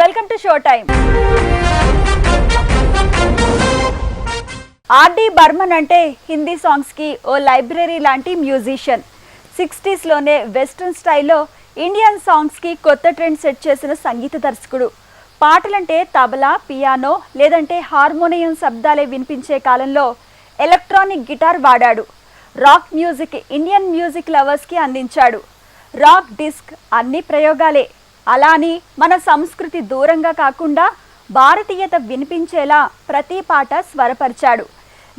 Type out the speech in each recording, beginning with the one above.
Welcome to show time. R D Burman అంటే Hindi songs కి ఓ library లాంటి మ్యూజిషియన్. 60s లోనే వెస్ట్రన్ స్టైల్లో ఇండియన్ సాంగ్స్ కి కొత్త ట్రెండ్ సెట్ చేసిన సంగీత దర్శకుడు. పాటలంటే తబలా, పియానో లేదంటే హార్మోనియం శబ్దాలే వినిపించే కాలంలో ఎలక్ట్రానిక్ గిటార్ వాడాడు. Rock music Indian music lovers కి అందించాడు. రాక్ డిస్క్ అన్ని ప్రయోగాలే. అలా అని మన సంస్కృతి దూరంగా కాకుండా భారతీయత వినిపించేలా ప్రతి పాట స్వరపరిచాడు.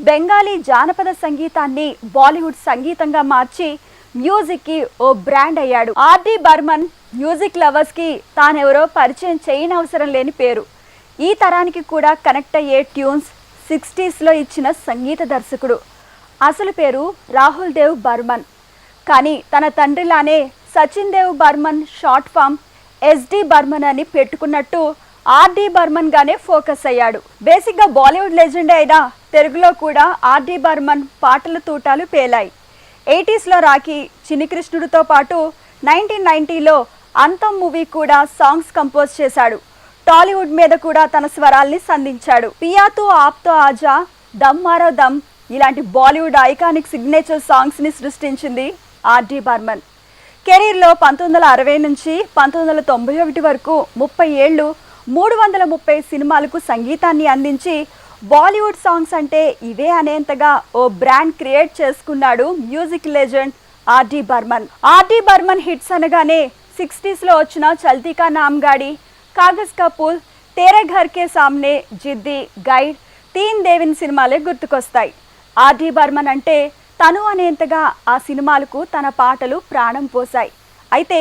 బెంగాలీ జానపద సంగీతాన్ని బాలీవుడ్ సంగీతంగా మార్చి మ్యూజిక్కి ఓ బ్రాండ్ అయ్యాడు. ఆర్డి బర్మన్ మ్యూజిక్ లవర్స్కి తానెవరో పరిచయం చేయనవసరం లేని పేరు. ఈ తరానికి కూడా కనెక్ట్ అయ్యే ట్యూన్స్ 60sలో ఇచ్చిన సంగీత దర్శకుడు. అసలు పేరు రాహుల్ దేవ్ బర్మన్. కానీ తన తండ్రిలానే Sachin Dev Burman short form SD Burman అని పెట్టుకున్నట్టు ఆర్డి బర్మన్ గానే ఫోకస్ అయ్యాడు. బేసిక్గా బాలీవుడ్ లెజెండ్ అయినా తెలుగులో కూడా ఆర్డి బర్మన్ పాటల తూటాలు పేలాయి. 80sలో రాఖీ, చిన్ని కృష్ణుడితో పాటు 1990లో అంతం మూవీ కూడా సాంగ్స్ కంపోజ్ చేశాడు. టాలీవుడ్ మీద కూడా తన స్వరాల్ని సంధించాడు. పియాతో ఆప్తో ఆజా, దమ్ మారో దమ్ ఇలాంటి బాలీవుడ్ ఐకానిక్ సిగ్నేచర్ సాంగ్స్ని సృష్టించింది ఆర్డి బర్మన్. కెరీర్లో 1960 నుంచి 1991 వరకు 30 ఏళ్ళు 330 సినిమాలకు సంగీతాన్ని అందించి బాలీవుడ్ సాంగ్స్ అంటే ఇవే అనేంతగా ఓ బ్రాండ్ క్రియేట్ చేసుకున్నాడు music legend RD Burman. RD Burman hits అనగానే 60sలో వచ్చిన చల్తీ కా నామ్ గాడి, కాగజ్ కా పూల్, తేరే ఘర్ కే సామ్నే, జిద్ది, గైడ్, తీన్ దేవిన్ సినిమాలే గుర్తుకొస్తాయి. ఆర్డి బర్మన్ అంటే తను అనేంతగా ఆ సినిమాలకు తన పాటలు ప్రాణం పోసాయి. అయితే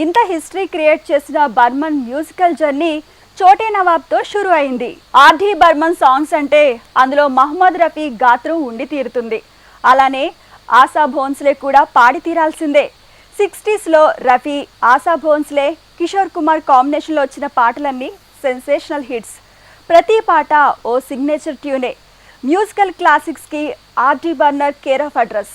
ఇంత హిస్టరీ క్రియేట్ చేసిన బర్మన్ మ్యూజికల్ జర్నీ చోటే నవాబ్తో షురు అయింది. ఆర్డి బర్మన్ సాంగ్స్ అంటే అందులో మహమ్మద్ రఫీ గాత్రం ఉండి తీరుతుంది. అలానే ఆశా భోన్స్లే కూడా పాడి తీరాల్సిందే. 60sలో రఫీ, ఆశా భోన్స్లే, కిషోర్ కుమార్ కాంబినేషన్లో వచ్చిన పాటలన్నీ సెన్సేషనల్ హిట్స్. ప్రతి పాట ఓ సిగ్నేచర్ ట్యూనే. మ్యూజికల్ క్లాసిక్స్కి RD Burman care of address.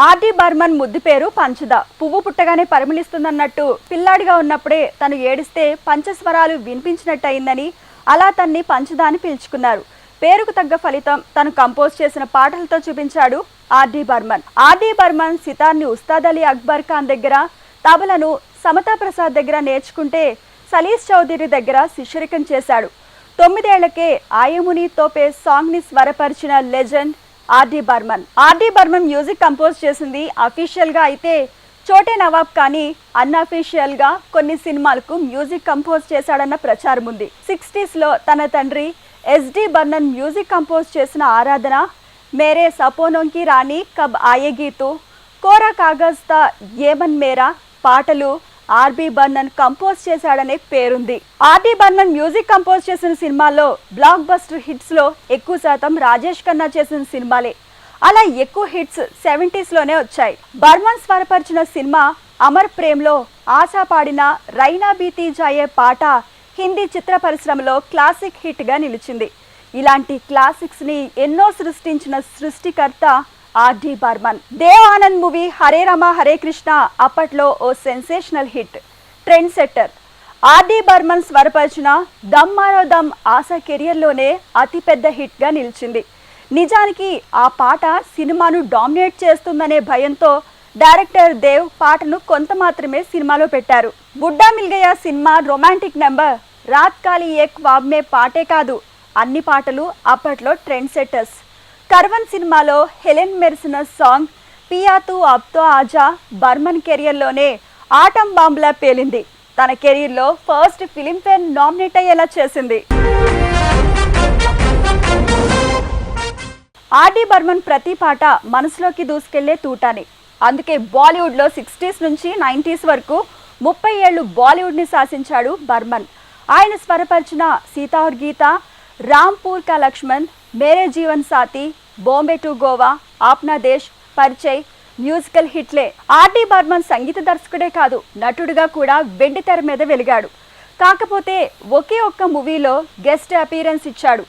RD Burman ముద్దు పేరు పంచద. పువ్వు పుట్టగానే పరిమళిస్తుందన్నట్టు పిల్లాడిగా ఉన్నప్పుడే తను ఏడిస్తే పంచస్వరాలు వినిపించినట్టు అయిందని అలా తన్ని పంచద అని పిలుచుకున్నారు. పేరుకు తగ్గ ఫలితం తను కంపోజ్ చేసిన పాటలతో చూపించాడు ఆర్డి బర్మన్. ఆర్డి బర్మన్ సితార్ని ఉస్తాద్ అలీ అక్బర్ ఖాన్ దగ్గర, తబలను సమతా ప్రసాద్ దగ్గర నేర్చుకుంటే సలీస్ చౌదరి దగ్గర శిష్యరికం చేశాడు. 9 ఏళ్లకే ఆయముని తోపే సాంగ్ని స్వరపరిచిన legend RD Burman. RD Burman music compose చేసింది అఫీషియల్గా అయితే చోటే నవాబ్, కానీ అన్అఫీషియల్గా కొన్ని సినిమాలకు మ్యూజిక్ కంపోజ్ చేశాడన్న ప్రచారం ఉంది. 60sలో తన తండ్రి SD బర్మన్ మ్యూజిక్ కంపోజ్ చేసిన ఆరాధన, మేరే సపోనోంకి రాణి కబ్ ఆయగీతు, కోరా కాగజ్తా ఏమన్ మేరా పాటలు ఆర్డి బర్మన్ కంపోజ్ చేశాడనే పేరుంది. ఆర్డి బర్మన్ మ్యూజిక్ కంపోజ్ చేసిన సినిమాల్లో బ్లాక్ బస్టర్ హిట్స్లో ఎక్కువ శాతం రాజేష్ ఖన్నా చేసిన సినిమాలే. అలా ఎక్కువ హిట్స్ 70sలోనే వచ్చాయి. బర్మన్ స్వరపరిచిన సినిమా అమర్ ప్రేమ్లో ఆశా పాడిన రైనా బీతీ జాయే పాట హిందీ చిత్ర పరిశ్రమలో క్లాసిక్ హిట్గా నిలిచింది. ఇలాంటి క్లాసిక్స్ని ఎన్నో సృష్టించిన సృష్టికర్త ఆర్డి బర్మన్. దేవ్ ఆనంద్ మూవీ హరే రామ హరే కృష్ణ అప్పట్లో ఓ sensational hit, trend setter. RD Burman స్వరపరిచిన దమ్ మారో దమ్ ఆశా కెరియర్లోనే అతిపెద్ద హిట్గా నిలిచింది. నిజానికి ఆ పాట సినిమాను డామినేట్ చేస్తుందనే భయంతో డైరెక్టర్ దేవ్ పాటను కొంత మాత్రమే సినిమాలో పెట్టారు. బుడ్డా మిల్గయా సినిమా రొమాంటిక్ నెంబర్ రాత్ కాలి ఏక్ వాబ్ మే పాటే కాదు, అన్ని పాటలు అప్పట్లో ట్రెండ్ సెట్టర్స్. కర్వన్ సినిమాలో హెలెన్ మెర్సిన సాంగ్ పియాతో ఆప్తో ఆజా బర్మన్ కెరియర్లోనే ఆటం బాంబులా పేలింది. తన కెరీర్లో ఫస్ట్ ఫిలింఫేర్ నామినేట్ అయ్యేలా చేసింది. ఆర్డి బర్మన్ ప్రతి పాట మనసులోకి దూసుకెళ్లే తూటాని. అందుకే బాలీవుడ్లో 60s నుంచి 90s వరకు 30 ఏళ్లు బాలీవుడ్ని శాసించాడు బర్మన్. ఆయన స్వరపరిచిన సీతా ఔర్ గీత, రాంపూర్ కా లక్ష్మణ్, మేరే జీవన్ సాథీ, బాంబే టు గోవా, ఆప్నా దేశ్, పరిచయ్ మ్యూజికల్ హిట్లే. ఆర్డి బర్మన్ సంగీత దర్శకుడే కాదు, నటుడుగా కూడా వెండి తెర మీద వెలిగాడు. కాకపోతే ఒకే ఒక్క మూవీలో గెస్ట్ అపీరెన్స్ ఇచ్చాడు.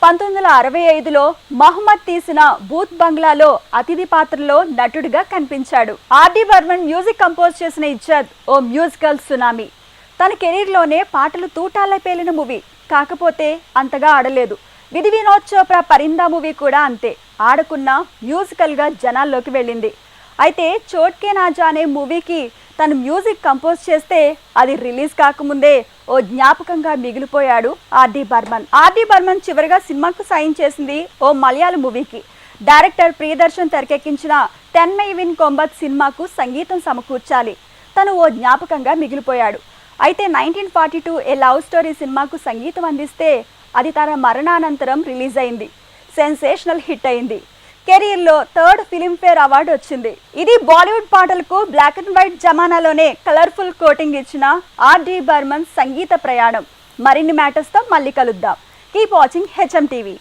1965లో మహమ్మద్ తీసిన బూత్ బంగ్లాలో అతిథి పాత్రలో నటుడిగా కనిపించాడు. ఆర్డి బర్మన్ మ్యూజిక్ కంపోజ్ చేసిన ఇజ్జత్ ఓ మ్యూజికల్ సునామీ. తన కెరీర్లోనే పాటలు తూటాలై పేలిన మూవీ. కాకపోతే అంతగా ఆడలేదు. విధి వినోద్ చోప్రా పరిందా మూవీ కూడా అంతే. ఆడకున్న మ్యూజికల్గా జనాల్లోకి వెళ్ళింది. అయితే చోట్కే నా జానే మూవీకి తను మ్యూజిక్ కంపోజ్ చేస్తే అది రిలీజ్ కాకముందే ఓ జ్ఞాపకంగా మిగిలిపోయాడు ఆర్డి బర్మన్. ఆర్డి బర్మన్ చివరిగా సినిమాకు సైన్ చేసింది ఓ మలయాళ మూవీకి. డైరెక్టర్ ప్రియదర్శన్ తెరకెక్కించిన తెన్మయివిన్ కొంబత్ సినిమాకు సంగీతం సమకూర్చాలి. తను ఓ జ్ఞాపకంగా మిగిలిపోయాడు. అయితే 1942 ఏ లవ్ స్టోరీ సినిమాకు సంగీతం అందిస్తే అది తన మరణానంతరం రిలీజ్ అయింది. సెన్సేషనల్ హిట్ అయింది. కెరీర్లో 3rd ఫిలింఫేర్ అవార్డు వచ్చింది. ఇది బాలీవుడ్ పాటలకు బ్లాక్ అండ్ వైట్ జమానాలోనే కలర్ఫుల్ కోటింగ్ ఇచ్చిన ఆర్డి బర్మన్ సంగీత ప్రయాణం. మరిన్ని మ్యాటర్స్తో మళ్ళీ కలుద్దాం. Keep watching HM TV.